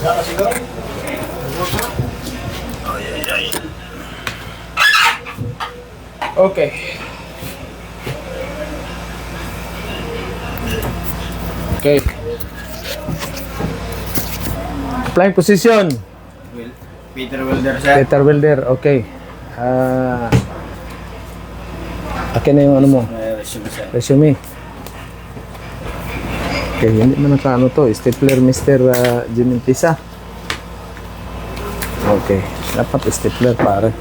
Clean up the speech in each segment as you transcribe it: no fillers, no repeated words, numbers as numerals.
Okay. Okay. Flying position. Peter Welder, sir. Peter Welder, okay. Akin na yung ano mo, Resume, sir. resume. Okay, hindi mo nakaano to, stapler Mr. Jimmy Pisa. Okay, dapat stapler pare.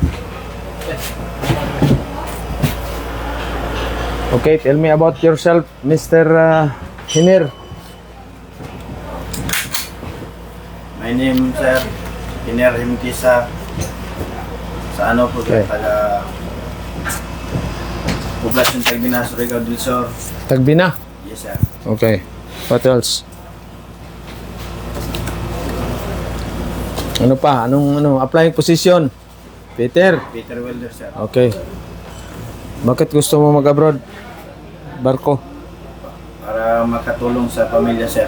Okay, tell me about yourself, Mr. Hiner. My name, sir. Hiner Himkisa. Sa ano po, Okay. taga Poblasyon Tagbina, Surigao del Sur. Tagbina. Yes, sir. Okay, what else? Ano pa? Anong applying position? Peter. Peter Welder, sir. Okay. Bakit gusto mo mag-abroad? Barko. Para makatulong sa pamilya, sir.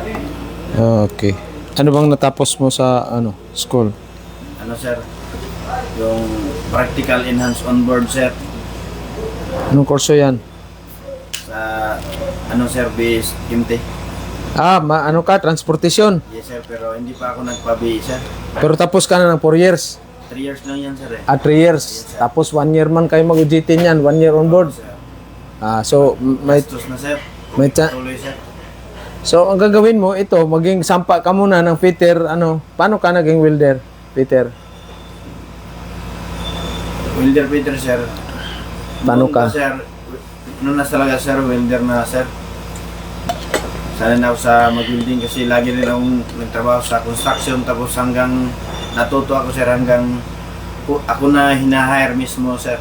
Okay. Ano bang natapos mo sa school? Ano, sir? Yung practical enhanced on board, sir. Anong kurso yan? Sa ano, sir, base MT. Ano ka? Transportation. Yes, sir. Pero hindi pa ako nagpa-BA, sir. Pero tapos ka na ng 4 years. 3 years lang yan, sir. 3 years. Tapos 1 year man kayo mag-UGT niyan. 1 year on board. Sir. So, may Gastos na, sir. may Tuloy, sir. So, ang gagawin mo, ito, maging sampa ka muna ng fitter, paano ka naging welder, Peter? Welder Peter, sir. Paano Noon ka? pa, sir, noon na talaga, sir, welder na, sir. Sana na ako sa mag-welding kasi lagi rin akong nagtrabaho sa construction tapos hanggang natuto ako, sir, hanggang ako na hinahire mismo, sir.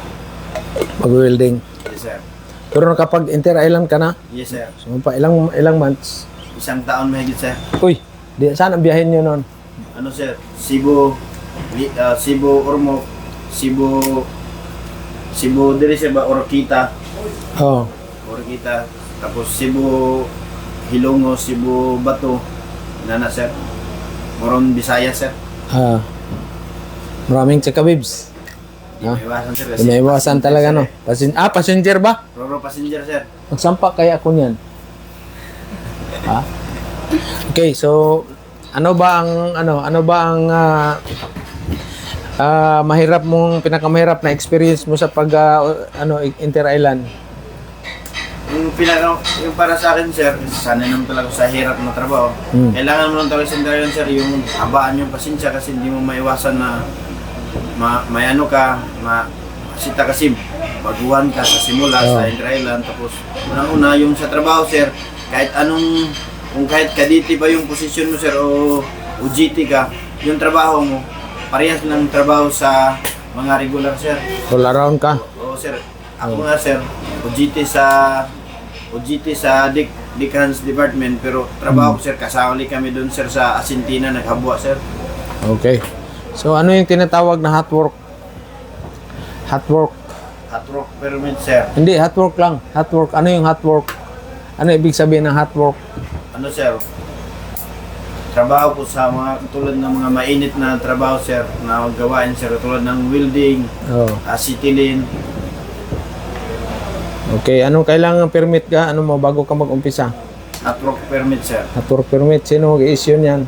Mag-welding. Yes, sir. Pero nakapag inter-island ka na? Yes, sir. So, pa ilang months? 1 taon mahigit, sir. Uy, saan ang biyahin nyo nun? Ano, sir? Cebu, Ormoc, Cebu, dili siya ba, Orquita. Oh. Orquita. Tapos Cebu, Hilongo, Cebu, Bato. Nana, sir. Moron, Bisaya, sir. Maraming chakabibs. Di may iwasan, sir. Hindi may iwasan talaga, no? Passenger ba? Roro passenger, sir. Magsampa kaya ako niyan. Okay, so ano ba ang pinakamahirap na experience mo sa pag inter-island? Yung para sa akin, sir, sanay naman talaga sa hirap na trabaho. Kailangan mo lang talaga sa inter-island, sir, yung habaan yung pasensya kasi hindi mo maiwasan na may ano ka, masita kasi baguhan ka sa simula sa inter-island. Tapos unang-una yung sa trabaho, sir, kung kahit kaditi ba yung posisyon mo, sir, o GT ka, yung trabaho mo, parehas ng trabaho sa mga regular, sir. All around ka? Oo, sir. Ako nga, sir, OGT sa Decans Department, pero trabaho ko, sir, kasali kami doon, sir, sa Asintina, naghabwa, sir. Okay. So ano yung tinatawag na hot work? Hot work. Hot work permit, sir. Hindi, hot work lang. Hot work. Ano yung hot work? Ano ibig sabihin ng hot work? Ano, sir? Trabaho ko sa mga tulad ng mga mainit na trabaho, sir, na gawain, sir, tulad ng welding, acetylene. Okay, anong kailangan permit ka? Ano mo bago ka mag-umpisa? Hot work permit, sir. Hot work permit, sino mag-i-issue niyan?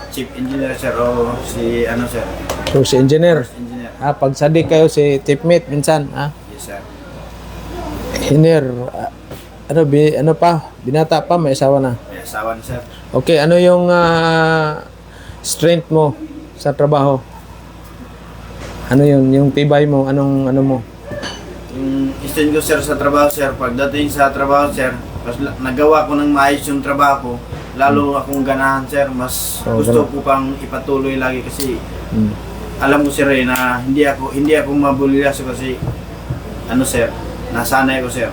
Chief engineer, sir, o si sir? So, si engineer. Engineer. Pag sadik kayo si tipmate minsan, Yes, sir. Engineer, ano pa? Binata pa, may asawa na. May asawa na, sir. Okay, ano yung strength mo sa trabaho? Ano yun? Yung tibay mo? Ano mo? Yung strength ko, sir, sa trabaho, sir, pagdating sa trabaho, sir, mas nagawa ko ng maayos yung trabaho ko, lalo akong ganahan, sir, mas gusto ko pang ipatuloy lagi kasi alam ko, sir, na hindi ako mabulyaso kasi sir, nasanay ko, sir.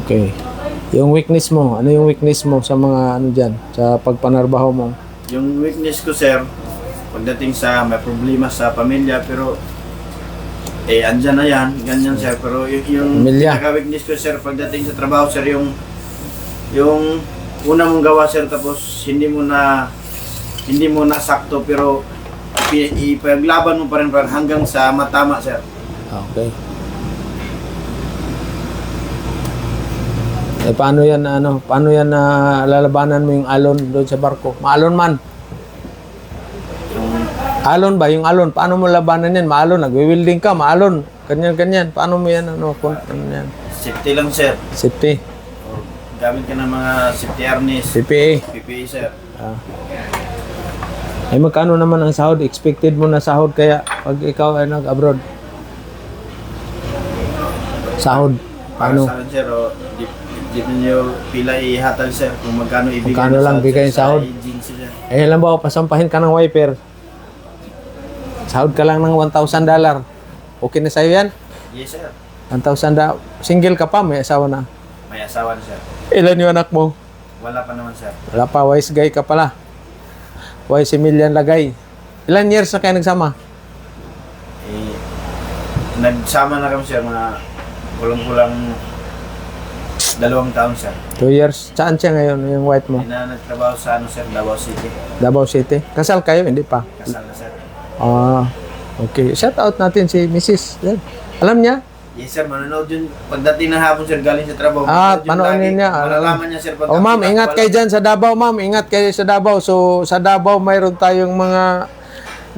Okay. Yung weakness mo, ano yung weakness mo sa mga dyan, sa pagpanarbaho mo? Yung weakness ko, sir, pagdating sa may problema sa pamilya, pero andyan na yan, ganyan, sir, pero yung pinaka-weakness ko, sir, pagdating sa trabaho, sir, yung una mong gawa, sir, tapos hindi mo na hindi mo nasakto pero ipaglaban mo pa rin hanggang sa matama, sir. Okay. Eh, paano yan na lalabanan mo yung alon doon sa barko? Maalon man. Alon ba? Yung alon, paano mo labanan yan? Maalon, nagwi-welding ka, maalon. Ganyan. Paano mo yan, ano yan? Safety lang, sir. Safety. Gamit ka ng mga safety harness. PPA. PPA, sir. Ay, magkano naman ang sahod? Expected mo na sahod kaya pag ikaw ay nag-abroad? Sahod. Paano? Para sa akin, sir, di nyo pila ihatag, sir, kung magkano ibigay Magkano na lang bigay yung sahod? agency, sir. Eh, alam ba, pasampahin ka ng wiper. Sahod ka lang ng $1,000. Okay na sa'yo yan? Yes, sir. $1,000. Single ka pa, may asawa na. May asawa na, sir. Ilan yung anak mo? Wala pa naman, sir. Wala pa, wise guy ka pala. Wise Emilian Lagay. Ilan years na kayo nagsama? Eh, nagsama na kami, sir, mga kulang-kulang 2 taon, sir. 2 years. Saan siya ngayon, yung wife mo? Nagtrabaho sa, sir, Davao City. Davao City. Kasal kayo? Hindi pa. Kasal na, sir. Okay. Shout out natin si Mrs. Yan. Alam niya? Yes, sir, manonood yun. Pagdating ng hapon, sir, galing sa trabaho. Panoorin niya. Malalaman niya, sir. Oh, ma'am, ingat kayo dyan sa Davao, ma'am. Ingat kayo sa Davao. So, sa Davao, mayroon tayong mga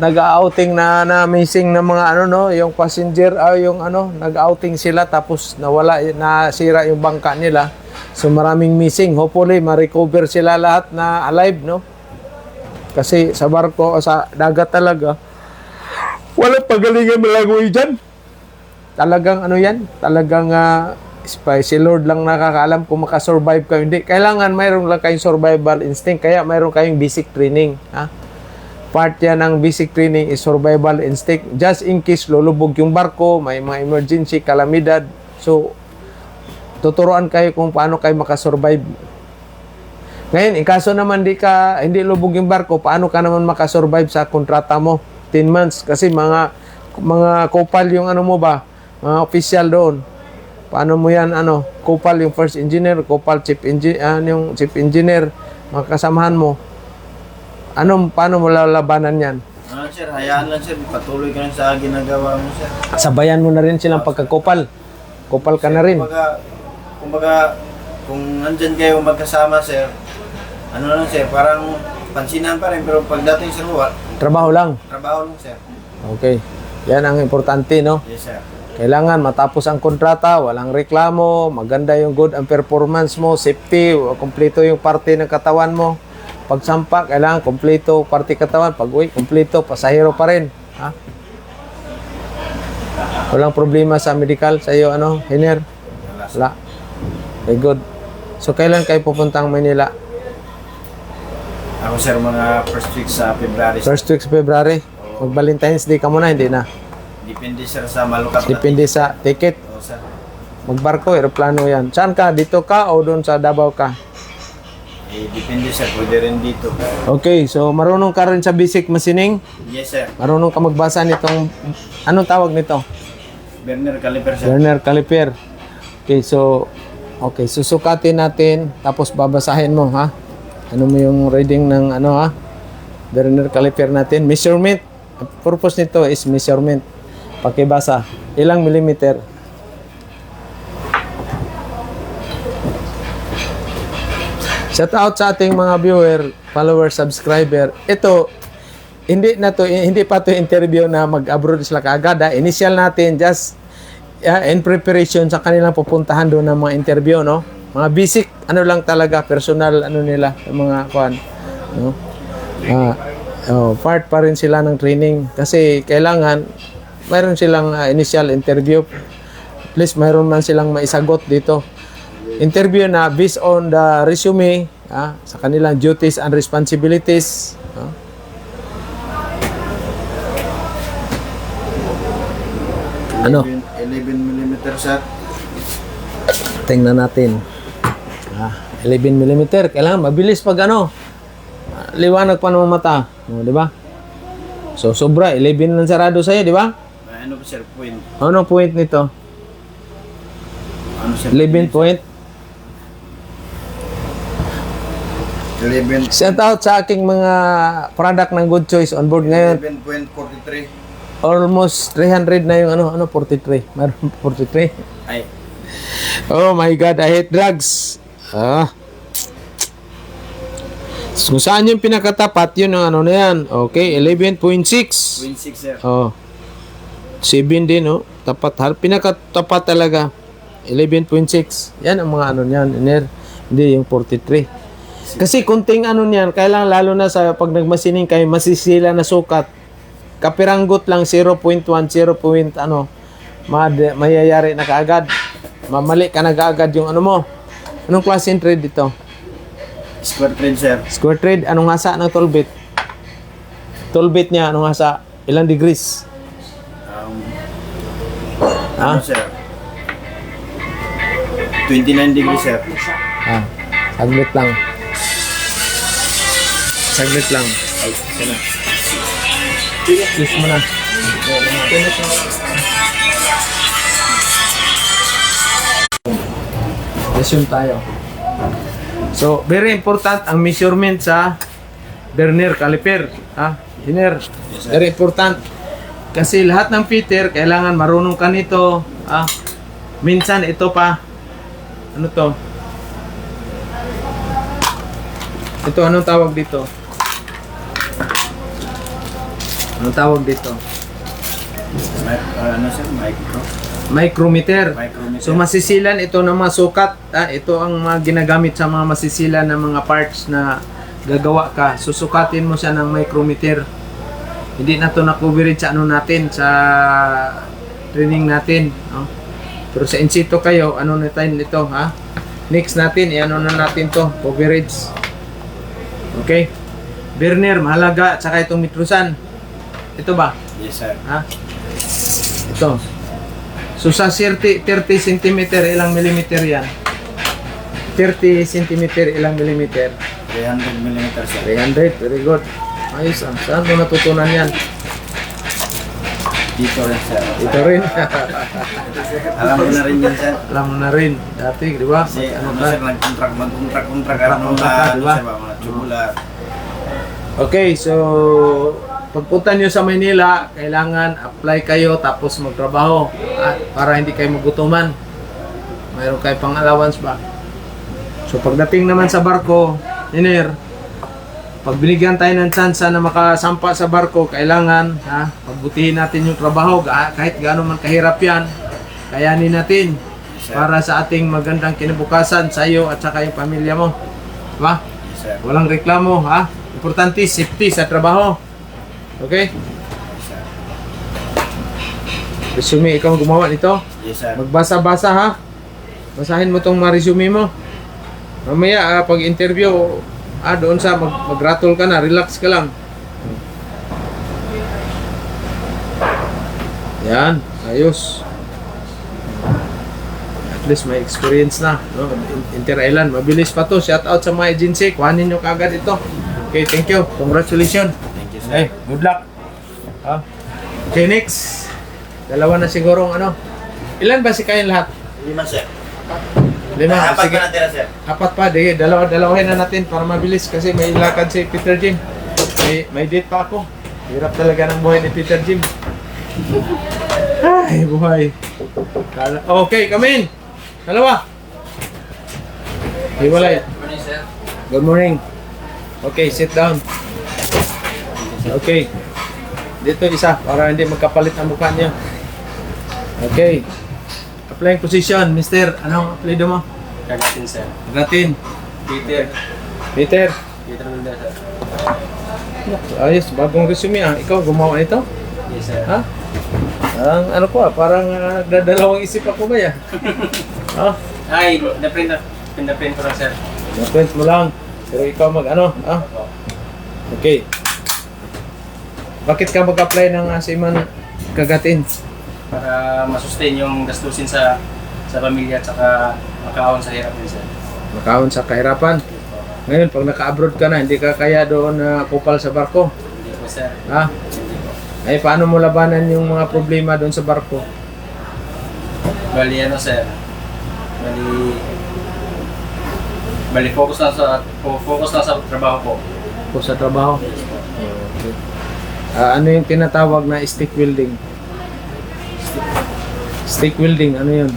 nag-outing na missing na mga yung passenger, nag-outing sila tapos nasira yung bangka nila. So, maraming missing. Hopefully, ma-recover sila lahat na alive, no? Kasi sa barko, sa dagat talaga, walang pagalingan malagoy dyan. Talagang talagang si Lord lang nakakaalam kung makasurvive kayo. Hindi, kailangan mayroon lang kayong survival instinct, kaya mayroon kayong basic training. Part yan ng basic training is survival instinct. Just in case lulubog yung barko, may mga emergency, kalamidad. So, tuturuan kayo kung paano kayo makasurvive. Ngayon, kaso naman hindi lubog yung barko, paano ka naman makasurvive sa kontrata mo? 10 months. Kasi mga kupal yung mo ba? Mga official doon. Paano mo yan, kupal yung first engineer, kupal yung chief engineer, mga kasamahan mo. Paano mo lalabanan yan? Sir, hayaan lang, sir. Patuloy ka lang sa ginagawa mo, sir. Sabayan mo na rin silang pagkakupal. Kupal ka na rin. Kumbaga, kung nandyan kayo magkasama, sir, lang, sir, parang pansinan pa rin, pero pagdating sa ruwa, Trabaho lang. sir. Okay. Yan ang importante, no? Yes, sir. Kailangan matapos ang kontrata, walang reklamo, maganda yung good ang performance mo, safety, kompleto yung parte ng katawan mo. Pagsampa, kailangan kompleto parte katawan. Pag uwi, kompleto, pasahero pa rin. Walang problema sa medical sa iyo, Hiner? Wala. Okay, good. So, kailan kayo pupuntang Manila? Ako, sir, mga first week sa February. First week sa February? Mag-Valentine's Day ka muna, hindi na? Depende, sir, sa malukat. Depende sa ticket. Oo, sir. Magbarko, aeroplano yan. Saan ka? Dito ka o doon sa Davao ka? Depende, sir. Pwede rin dito. Okay, so marunong ka rin sa basic machining? Yes, sir. Marunong ka magbasa nitong, anong tawag nito? Burner caliper, sir. Burner caliper. Okay, susukatin natin, tapos babasahin mo, ha? Ano mo yung reading ng, Burner caliper natin. Measurement. Ang purpose nito is measurement. Pakibasa. Ilang millimeter? Shout out sa ating mga viewer, follower, subscriber. Ito, hindi pa to interview na mag-abroad sila kaagad. Initial natin, just in preparation sa kanilang pupuntahan doon ng mga interview, no? Mga basic, lang talaga, personal, nila, mga kuan, no? Part pa rin sila ng training kasi kailangan mayroon silang initial interview. Please, mayroon man silang maisagot dito. Interview na based on the resume, sa kanilang duties and responsibilities. 11mm, sir. Tingnan natin. 11mm. Kailangan mabilis pag liwanag pa ng mata. Di ba? So, sobra. 11 lang sarado sa'yo, di ba? Ano po, sir, point? Anong point nito? Ano, sir? 11 point? 11, Shout out sa aking mga product ng Good Choice on board ngayon. 11.43. Almost 300 na yung 43. Meron 43. Ay, Oh my God, I hate drugs. So, kung saan yung pinakatapat, yun ang na yan. Okay, 11.6. 26 sir. Oh. 7 din, oh. Tapat, pinakatapat talaga. 11.6. Yan ang mga niyan. Hindi yung 43. Kasi kunting niyan, kailangan lalo na sa pag nagmasining kayo, masisila na sukat. Kapiranggot lang 0.1, 0. Mayayari na kaagad. Mamali ka na kaagad yung mo. Anong klase ng trade dito? Square trade sir. Square trade, anong hasa ng 12 bit? 12 bit niya, anong hasa? Ilang degrees? Ano sir? 29 degrees sir. Saglit lang. Saglit lang. Ay, sana. Kiss mo na. Resume tayo. So, very important ang measurement sa vernier caliper. Vernier. Yes, sir. Very important. Kasi lahat ng fitter, kailangan marunong ka nito. Minsan, ito pa. Ano to? Ito, anong tawag dito? Anong tawag dito? Ano sir? Micrometer. Micrometer. So masisilan ito ng mga sukat. Ito ang mga ginagamit sa mga masisilan ng mga parts na gagawa ka. Susukatin mo siya ng micrometer. Hindi na to na-coverage sa natin sa training natin. No? Pero sa in situ kayo, natin ito, ha? Next natin, na natin to, coverage. Okay? Vernier, mahalaga, at saka itong mitrusan. Ito ba? Yes sir. Ha? Ito. So sa 30 cm, ilang millimeter yan? 30 cm, ilang millimeter? 300 mm sir. 300, very good. Ayos, saan mo natutunan yan? Dito rin sir. Ito rin. Alam mo na rin yun sir. Alam mo na rin. Dati, di ba? Kasi Ano ano ka? sir, nag-contract Di ba? mga tubular. Okay, so pagpunta nyo sa Manila, kailangan apply kayo tapos magtrabaho para hindi kayo magutuman. Mayroon kayo pang allowance ba? So pagdating naman sa barko, engineer, pag binigyan tayo ng chance na makasampa sa barko, kailangan pagbutihin natin yung trabaho kahit gaano man kahirap yan, kayanin natin para sa ating magandang kinabukasan sa iyo at saka yung pamilya mo. Diba? Yes sir. Walang reklamo, Importante, safety sa trabaho. Okay? Yes sir. Resume, ikaw ang gumawa nito. Yes sir. Magbasa-basa, ha? Basahin mo tong mga resume mo. Mamaya, pag interview, doon sa mag-rattle ka na, relax ka lang. Yan, ayos. At least may experience na, no? Inter-island, mabilis pa to. Shout out sa mga agency, kuhanin nyo kagad ito. Okay, thank you. Congratulations. Thank you sir. Hey, good luck. Okay, next. Dalawa na siguro Ilan ba si kayong lahat? 5 sir. 5. Apat Sige. pa natira sir. Apat pa. Di, dalawahin na natin para mabilis kasi may lakad si Peter Jim. May date pa ako. Hirap talaga ng buhay ni Peter Jim. Ay, buhay. Okay, come in. Dalawa. Hiwalay. Morning sir. Good morning. Okay, sit down. Okay. Dito isa para hindi magkapalit ang mukha niya. Okay. Applying position, Mr. Anong apelyido mo? Kagatin sir. Gatin. Peter. Peter. Peter Munda sir. Ayos, bagong resume Ikaw gumawa nito? Yes sir. Ha? Parang parang nagdadalawang isip ako ba ya? Ay, pinaprint ko lang sir. Na-print mo lang. Pero ikaw Okay. Bakit ka mag-apply ng Seaman Kagatin? Para masustain yung gastusin sa pamilya at saka makaahon sa hirap din sir. Makaon sa kahirapan. Ngayon, pag naka-abroad ka na, hindi ka kaya doon na kupal sa barko. Hindi po sir. Ha? Hindi po. Ay, paano mo labanan yung mga problema doon sa barko? Bali sir. Bali Bali, focus lang sa trabaho po. O sa trabaho? Okay. Ano yung tinatawag na stick welding? Stick welding, ano yun?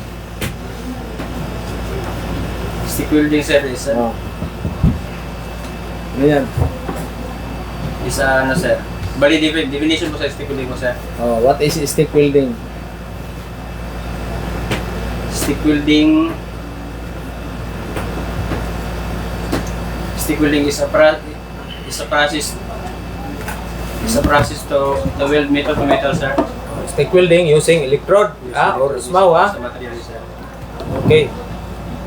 Stick welding, sir, is, Oh. Ano yan? ano, sir. Bali, definition po sa stick welding ko, sir. Oh, what is stick welding? Stick welding is a process to weld metal to metal, sir. Stick welding using electrode or smaw, Sa material, sir. Okay.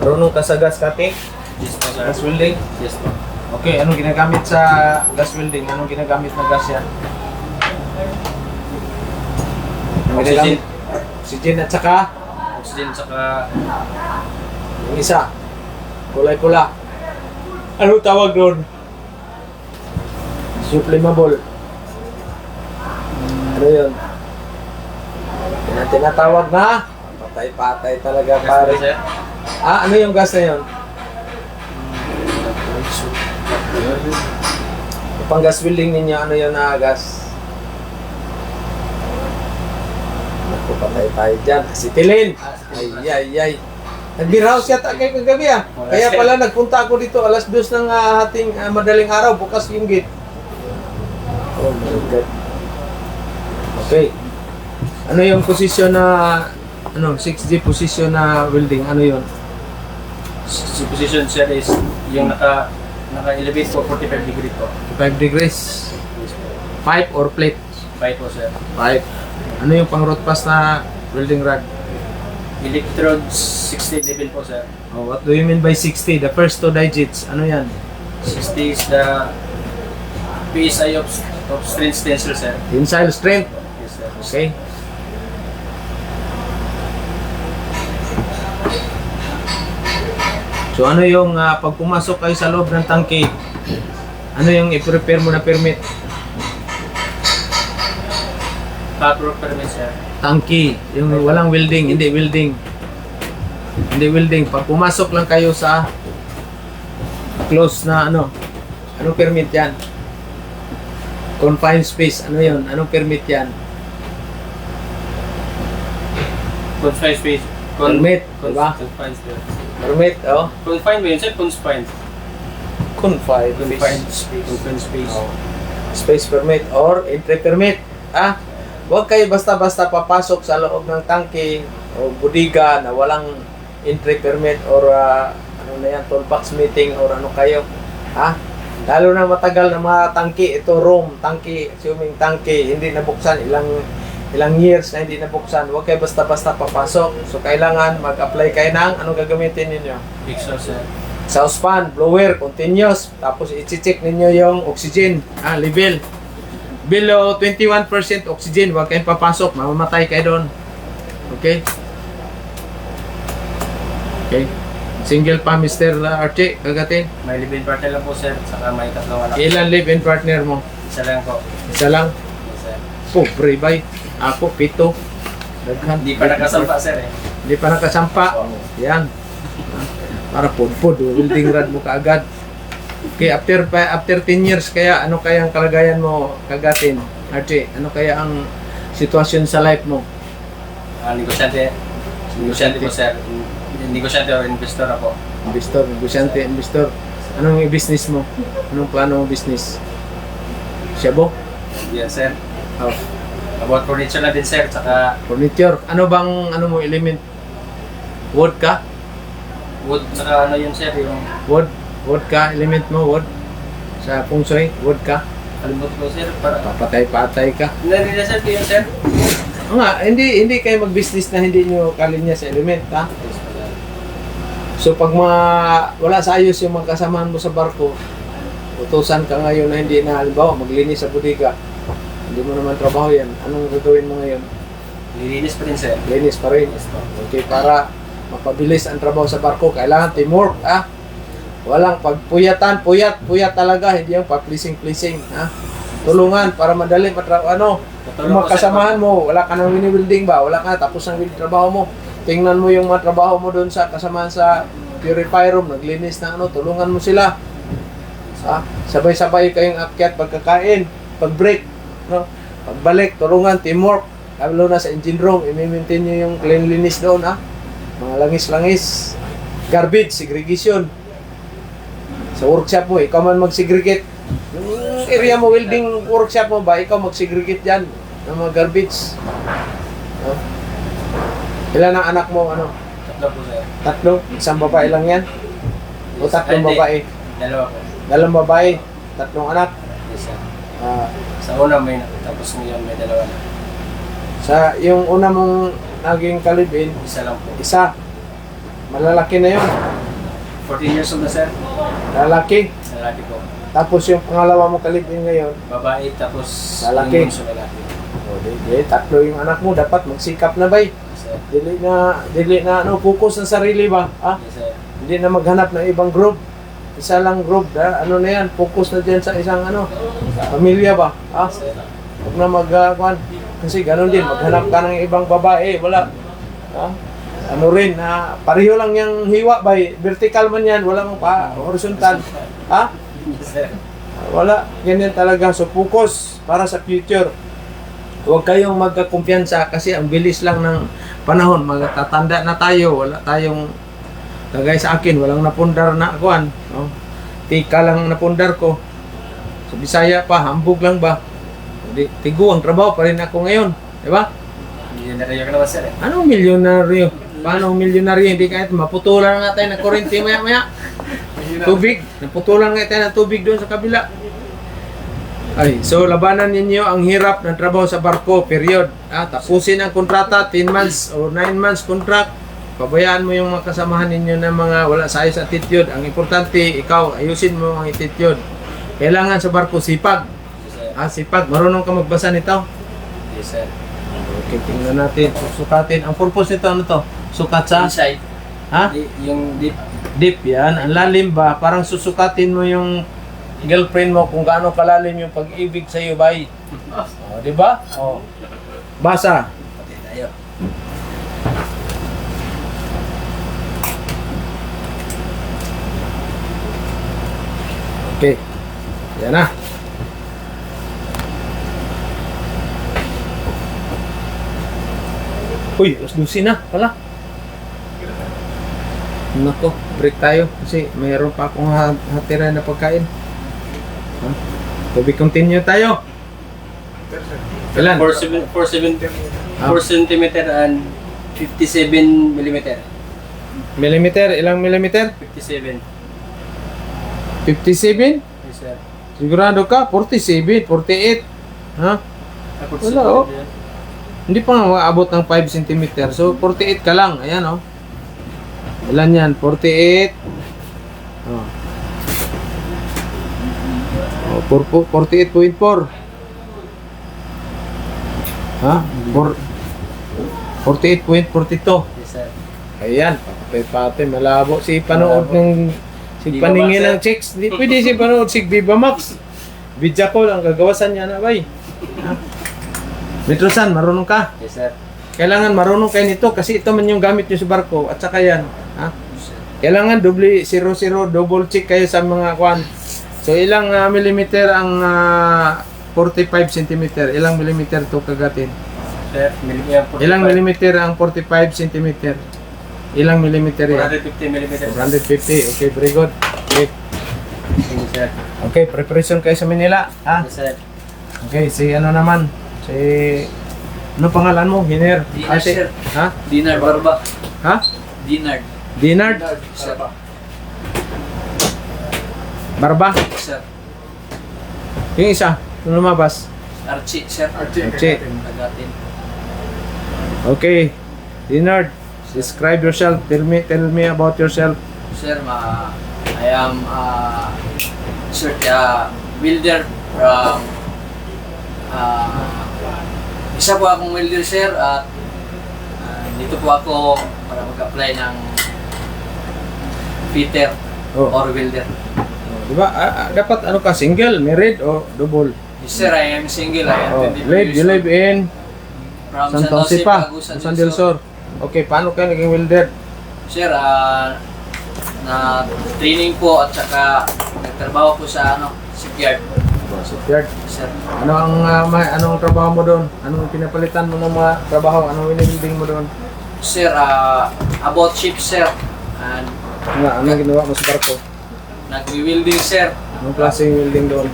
Marunong ka sa gas cutting? Yes po, sir. Gas welding? Yes po. Okay, anong ginagamit sa gas welding? Anong ginagamit na gas yan? Anong Oxygen. ginagamit? Oxygen at saka Oxygen, saka yung isa. Kulay-pula. Anong tawag doon? Sublimable. Ano yun? Yan ang tinatawag na patay-patay talaga, gas pare. po, sir. Ano yung gas na yun? Yung pang gas welding ninyo, ano yun na gas? Naku, patay tayo dyan. Acetylen! Ay. Nagbiraw siya kayo kagabi Kaya pala nagpunta ako dito alas 2 ng hating madaling araw, bukas yung gate. Oh my God. Okay. Ano yung posisyon na 6G position na welding? Ano yun? Si position, sir, is yung naka-elevate po 45 degree po. 5 degrees. Pipe or plate? Pipe po, sir. Pipe. Ano yung pang root pass na welding rod? Electrode 60 level po, sir. Oh, what do you mean by 60? The first two digits. Ano yan? 60 is the PSI of strength tensile, sir. Tensile strength. Yes, sir. Okay. So ano yung pag pumasok kayo sa loob ng tangke, ano yung i-prepare mo na permit? Hot rock permit, sir. Tangke, yung walang welding, hindi welding. Hindi welding. Pag pumasok lang kayo sa close na anong permit yan? Confined space, ano yun? Anong permit yan? Confined space. Permit, diba? Confined space. Permit, oh. Confined ba yun, sir? Confined. Confined Space. Confined space. Space permit or entry permit. Huwag kayo basta-basta papasok sa loob ng tangke o budiga na walang entry permit or toolbox meeting or ano kayo. Lalo na matagal na mga tangke, ito room, tangke, assuming tangke, hindi nabuksan, ilang years na hindi nabuksan. Huwag kayo basta-basta papasok. So kailangan mag-apply kayo ng anong gagamitin ninyo? Exhaust, sir. Exhaust fan, blower, continuous. Tapos i-check ninyo yung oxygen level. Below 21% oxygen, huwag kayong papasok, mamamatay kayo doon. Okay? Okay. Single pa, Mr. Archie, kagatin. May live-in partner lang po, sir. Saka may tatlong anak. Ilan live-in partner mo? Isa lang po. Isa lang? Yes, sir. Pobre bay. Ako, 7. Daghan. Hindi pa nakasampa, sir, eh. Hindi pa nakasampa. Yan. Para pudpud, welding rod mo kaagad. Okay, after 10 years kaya ano kaya ang kalagayan mo kagatin? Archie, ano kaya ang sitwasyon sa life mo? Negosyante. Negosyante po, sir. Negosyante o investor ako. Investor. Anong business mo? Anong plano mo business? Shabu? Yes, sir. Oh, About furniture na din, sir. Saka furniture. Ano bang mo element? Wood ka? wood. Saka ano yun, sir, yung Wood ka, element mo, wood. Sa feng shui, wood ka. kalimot ko, sir. Para Papatay-patay ka. nare-reserve ko yun, sir. Hindi kayo mag-business na hindi nyo kalinya sa element, ha? So pag wala sa ayos yung magkasamahan mo sa barko, utusan ka ngayon na hindi na, halimbawa, maglinis sa bodega. Hindi mo naman trabaho yan. Anong gagawin mo ngayon? Lilinis pa rin, sir. Linis pa rin. Okay, para mapabilis ang trabaho sa barko, kailangan teamwork, ha? Walang pagpuyatan, puyat talaga, hindi yung pa-pleasing, ha? Tulungan para madali matrabaho. Kung makasamahan mo, wala ka nang wini-welding ba? Wala ka, tapos ang trabaho mo. Tingnan mo yung mga trabaho mo doon sa kasamahan sa purify room, naglinis ng ano, tulungan mo sila. Sabay-sabay kayong akyat pagkakain, pag-break, no? Pagbalik, tulungan, teamwork. Lalo na sa engine room, i-maintain nyo yung cleanliness doon, mga langis-langis. Garbage, segregation. Sa workshop mo, ikaw man mag-segregate. Yung area mo, welding workshop mo ba, ikaw mag-segregate dyan ng mga garbage. No? Ilan ang anak mo, ano? Tatlo po, sir. Tatlo? Isang babae lang yan? O tatlong Hindi. babae? Dalawa po. Dalawang babae, tatlong anak. Yes, sir. Ah, Sa una may tapos ngayon may dalawa na. sa yung una mong naging kalibin, Isa lang po. isa. Malalaki na yun. 14 years old na, sir. Lalaki. Lalaki po. Tapos yung pangalawa mong kalibin ngayon, Babae tapos Lalaki. yung bunso lalaki. tatlo yung anak mo, dapat magsikap na bay. Yes, sir. Dili na ano, focus sa sarili ba? Yes, sir. Hindi na maghanap ng ibang group. Isa lang group, ano na yan, focus na dyan sa isang ano, pamilya ba? Yes, sir. Huwag na kasi ganun din, maghanap ka ng ibang babae, wala. Ano rin, pareho lang yung hiwa ba, vertical man yan, wala mong horizontal. Yes, sir. Wala, ganyan talaga. So focus para sa future. Huwag kayong magkakumpiyansa kasi ang bilis lang ng panahon, magtatanda na tayo, wala tayong kagaya sa akin, walang napundar na akuan. No? Tika lang napundar ko. Sa Bisaya pa, hambog lang ba? Tigo ang trabaho pa rin ako ngayon. Diba? Milyonaryo ka naman, sir. Anong milyonaryo? Paano milyonaryo? Hindi kahit maputulan nga tayo ng kurente maya-maya. Tubig. Naputulan nga tayo ng tubig doon sa kabila. Ay, so labanan ninyo ang hirap ng trabaho sa barko, period. Tapusin ang kontrata, 10 months or 9 months contract. Pabayaan mo yung mga kasamahan ninyo na mga wala sa ayos attitude. Ang importante, ikaw, ayusin mo ang attitude. Kailangan sa barko, sipag. Yes, sir. Sipag. Marunong ka magbasa nito? Yes, sir. Okay, tingnan natin. Sukatin. Ang purpose nito, ano to? Sukat sa? Inside. Ha? Yung deep. Deep yan. Ang lalim ba? Parang susukatin mo yung girlfriend mo kung gaano kalalim yung pag-ibig sa iyo, bay. Di ba? Basa. Pati tayo. Okay. Yan na. Uy, alas 12 na pala. Nako, break tayo kasi mayroon pa akong hatiran na pagkain. So, we continue tayo. Ilan? 4 centimeter and 57 millimeter. Millimeter? Ilang millimeter? 57. 57? Yes, sir. Sigurado ka? 47, 48. Ha? Wala, oh. Hindi pa nga maabot ng 5 cm. So, 48 ka lang. Ayan, oh. Ilan yan? 48. Oh. 48.4. Ha? 48.42. Yes, sir. Ayan. Pati malabo. Si panood ng... Si Viva paningin Max, ng chicks. Di pwede si panood si Viva Max. Vidya ko ang gagawasan niya na, bay. Metro-san, marunong ka? Yes, sir. Kailangan marunong kayo nito kasi ito man yung gamit nyo sa barko at saka yan. Ha? Kailangan double check kayo sa mga kwan. So ilang millimeter ang 45 cm? Ilang millimeter to kagatin? Sir, Ilang millimeter ang 45 cm? Ilang millimeter yan? 450 millimeter. 450. Okay, very good. Okay. Yes, sir. Okay, preparation kayo sa Manila. Ha? Yes, sir. Okay, si ano naman? Si... Ano pangalan mo? Hiner? Dinard, sir. Ha? Dinard Barba. Ha? Dinard. Dinard? Sir. Barba? Sir. Yung isa, yung lumabas. Archie, sir. Archie. Tagatin. Okay. Dinard, describe yourself. Tell me about yourself. Sir, I am welder from isa po akong welder, sir, at dito po ako para mag-apply ng fitter Oh. or welder. Diba? Dapat ano ka, single, married, o double? Yes, sir, I am single. I am Oh. 23 You years live in from San Jose pa, San Del Sur. Okay, paano ka naging welder? Sir, na training po at saka nagtrabaho po sa shipyard. Shipyard. Sir. Ano ang anong trabaho mo doon? Anong pinapalitan mo ng mga trabaho? Anong winning mo doon? Sir, about ship sir. And Ano ginawa mo sa barko? nagwi-welding sir. Anong klaseng welding doon?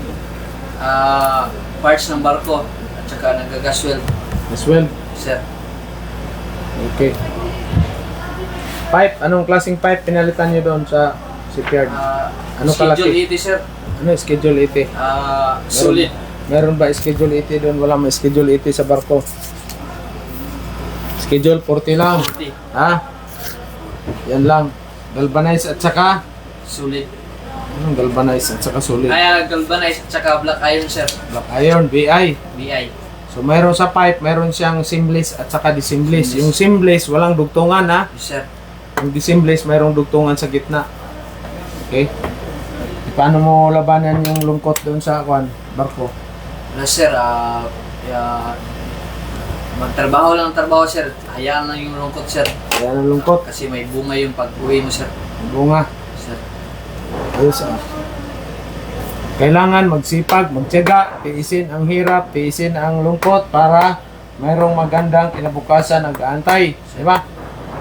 Parts ng barko at saka nagagas weld As well. sir. Okay. Pipe, anong klaseng pipe pinalitan niyo doon sa shipyard? Ano kalaki? Schedule 80 sir. Ano schedule 80? Solid. Meron ba schedule 80 doon? Wala may schedule 80 sa barko. Schedule 40 lang. 40. Ha? Yan lang. Galvanize at saka Solid. anong galvanize at saka solid. Kaya galvanize at saka black iron sir. Black iron, BI. BI. So mayroon sa pipe, mayroon siyang seamless at saka diseamless. Yung seamless walang dugtungan ha. Yes, sir. Yung diseamless mayroong dugtungan sa gitna. Okay? Paano mo labanan yung lungkot doon sa barko? Wala sir, magtrabaho lang ng trabaho sir. Hayaan lang yung lungkot sir. Kaya ang lungkot, Kasi may bunga yung pag-uwi mo sir. bunga. Sir. Ayos ah. Kailangan magsipag, magtiyaga, tiisin ang hirap, tiisin ang lungkot para mayroong magandang kinabukasan ang kaantay. Di ba?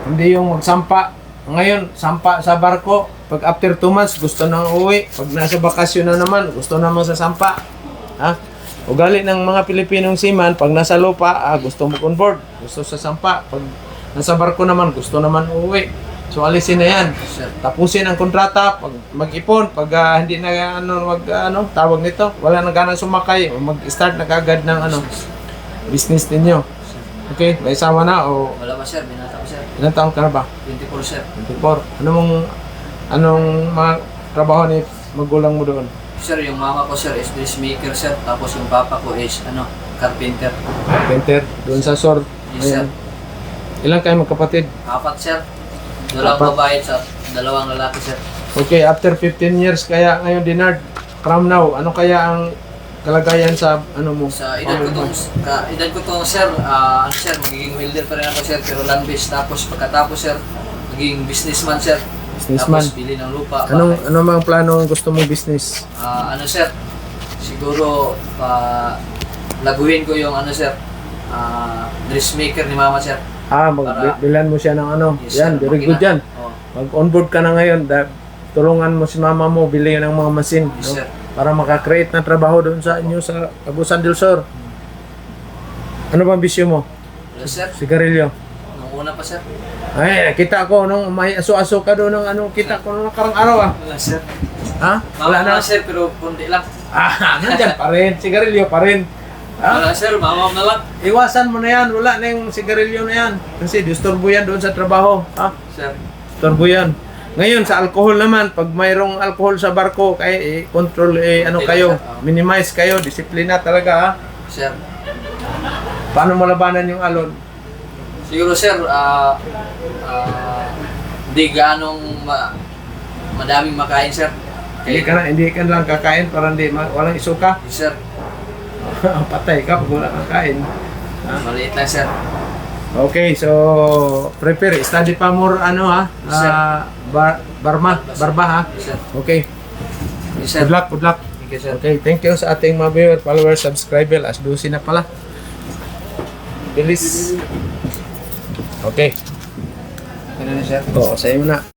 Hindi yung magsampa. Ngayon, sampa sa barko. Pag after 2 months, gusto nang uwi. Pag nasa bakasyon na naman, gusto naman sa sampa. Ha? Ugali ng mga Pilipinong seaman, pag nasa lupa, gusto mo on board. Gusto sa sampa. Pag nasa barko naman, gusto naman uuwi. So alisin na yan. Sir. Tapusin ang kontrata, pag mag-ipon, pag hindi na tawag nito, wala na ganang sumakay, mag-start na kagad ng business ninyo. Okay, may asawa na o Wala ba sir? Binata ko sir. ilang taon ka na ba? 24 sir. 24. Anong mga trabaho ni magulang mo doon? Sir, yung mama ko sir is dressmaker sir. Tapos yung papa ko is carpenter. Carpenter, doon sa Sor. Yes sir. Ilang kayo magkapatid? 4 sir. Dalawang Apat. babae sa 2 lalaki sir. Okay, after 15 years kaya ngayon Dinard, from now, ano kaya ang kalagayan sa mo? Sa edad ko tong sir, sir, magiging welder pa rin ako sir, pero land based. Tapos pagkatapos sir, magiging businessman sir. Businessman. Tapos bili ng lupa. Ano mga plano ang gusto mong business? Sir, siguro laguhin ko yung sir, dressmaker ni mama sir. Magbilan mo siya ng Yes, yan, sir, very makina. good yan. Oh, Mag-onboard ka na ngayon, tulungan mo si mama mo, bilhin ng mga machine. yes sir. Para makakreate ng trabaho doon sa inyo sa Agusan del Sur. Ano bang bisyo mo? Wala sir, Sigarilyo? nung una pa sir. Ay, nakita ko nung may aso-aso ka doon ng kita ko nung nakarang araw Wala sir. Ha? Mama Wala na? sir, pero kundi lang. Nandyan pa rin. Sigarilyo pa rin. Ha? Wala sir, mama na lang. Iwasan mo na yan. Wala na yung sigarilyo na yan. Kasi disturbo yan doon sa trabaho. Ha? Sir, Disturbo yan. Ngayon, sa alcohol naman, pag mayroong alcohol sa barko, kaya control, kayo, minimize kayo, disiplina talaga, ha? sir. Paano mo labanan yung alon? Siguro sir, di ganong madaming makain sir. Hindi ka lang kakain para walang isuka. Yes, sir, Patay ka pag wala kang kain. maliit lang sir. Okay, so prepare, study pa more Yes, sir. barba ha. Yes, sir. Okay. Yes, sir. Good luck, good luck. Thank you sir. Okay, thank you sa ating mga viewer, followers, subscriber. As 12 na pala. Bilis. Okay. Ano na sir? Oo, sa iyo na.